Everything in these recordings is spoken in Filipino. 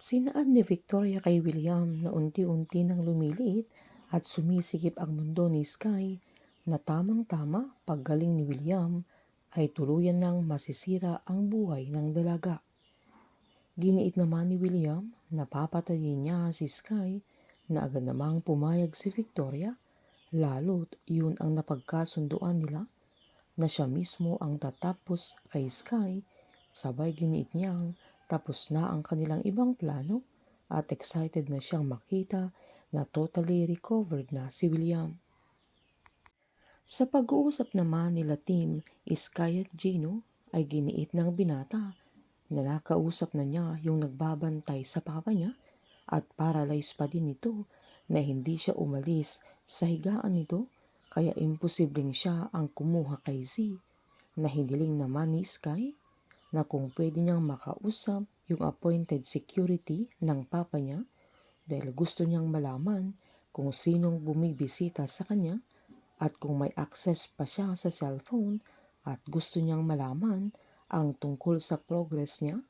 Sinaad ni Victoria kay William na unti-unti nang lumiliit at sumisikip ang mundo ni Sky na tamang-tama paggaling ni William ay tuluyan nang masisira ang buhay ng dalaga. Giniit naman ni William na papatayin niya si Sky na agad namang pumayag si Victoria, lalo't yun ang napagkasunduan nila na siya mismo ang tatapos kay Sky. Sabay giniit niyang tapos na ang kanilang ibang plano at excited na siyang makita na totally recovered na si William. Sa pag-uusap naman nila Tim, Sky at Gino ay giniit ng binata na nakausap na niya yung nagbabantay sa papa niya at paralyzed pa din ito na hindi siya umalis sa higaan nito kaya imposibleng siya ang kumuha kay Z na hiniling naman ni Sky na kung pwede niyang makausap yung appointed security ng papa niya dahil gusto niyang malaman kung sinong bumibisita sa kanya at kung may access pa siya sa cellphone at gusto niyang malaman ang tungkol sa progress niya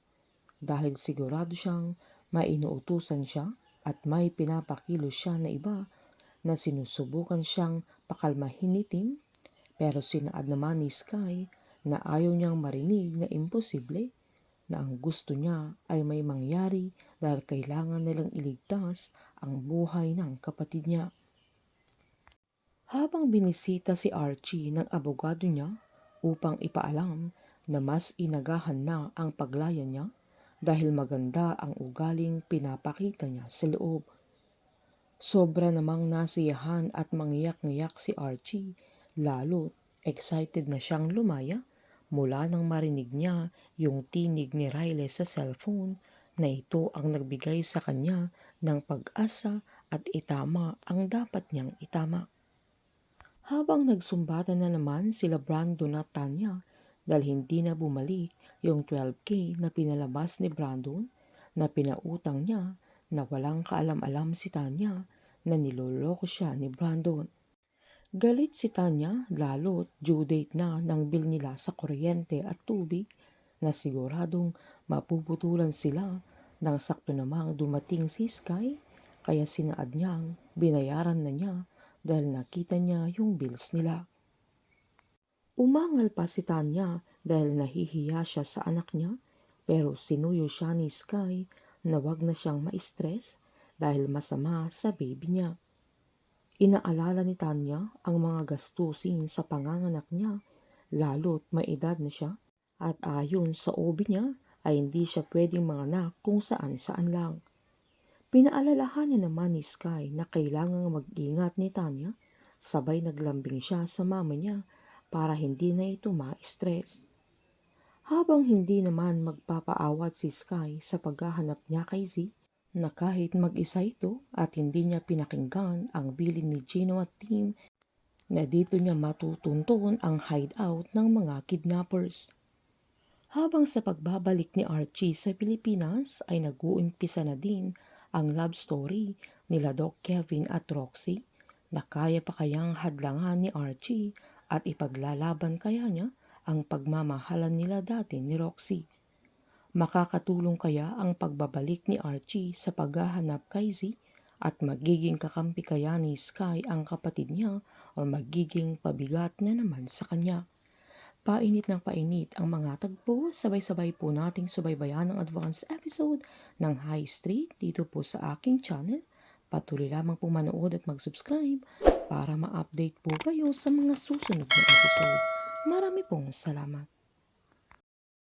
dahil sigurado siyang may inuutusan siya at may pinapakilo siya na iba na sinusubukan siyang pakalmahin ni Tim, pero sinaad naman ni Sky na ayaw niyang marinig na imposible na ang gusto niya ay may mangyari dahil kailangan nilang iligtas ang buhay ng kapatid niya. Habang binisita si Archie ng abogado niya upang ipaalam na mas inagahan na ang paglaya niya dahil maganda ang ugaling pinapakita niya sa loob. Sobra namang nasiyahan at mangiyak-ngiyak si Archie, lalo't excited na siyang lumaya mula nang marinig niya yung tinig ni Riley sa cellphone na ito ang nagbigay sa kanya ng pag-asa at itama ang dapat niyang itama. Habang nagsumbatan na naman sila Brandon at Tanya dahil hindi na bumalik yung 12K na pinalabas ni Brandon na pinautang niya na walang kaalam-alam si Tanya na niloloko siya ni Brandon. Galit si Tanya lalo't due date na ng bill nila sa kuryente at tubig na siguradong mapuputulan sila nang sakto namang dumating si Sky kaya sinaad niyang binayaran na niya dahil nakita niya yung bills nila. Umangal pa si Tanya dahil nahihiya siya sa anak niya pero sinuyo siya ni Sky na wag na siyang ma-stress dahil masama sa baby niya. Inaalala ni Tanya ang mga gastusin sa panganganak niya lalo't may edad na siya at ayon sa OB niya ay hindi siya pwedeng manganak kung saan-saan lang. Pinaalalahan niya naman ni Sky na kailangang mag-ingat ni Tanya, sabay naglambing siya sa mama niya para hindi na ito ma-stress. Habang hindi naman magpapaawat si Sky sa paghahanap niya kay Z, na kahit mag-isa ito at hindi niya pinakinggan ang bilin ni Gino at Tim na dito niya matutuntun ang hideout ng mga kidnappers. Habang sa pagbabalik ni Archie sa Pilipinas ay nag-uumpisa na din ang love story nila Doc Kevin at Roxy na kaya pa kayang hadlangan ni Archie at ipaglalaban kaya niya ang pagmamahalan nila dati ni Roxy. Makakatulong kaya ang pagbabalik ni Archie sa paghahanap kay Z at magiging kakampi kaya ni Sky ang kapatid niya o magiging pabigat na naman sa kanya? Painit ng painit ang mga tagpo, sabay-sabay po nating subaybayan ang advance episode ng High Street dito po sa aking channel. Patuloy lamang po manood at mag-subscribe para ma-update po kayo sa mga susunod na episode. Marami pong salamat.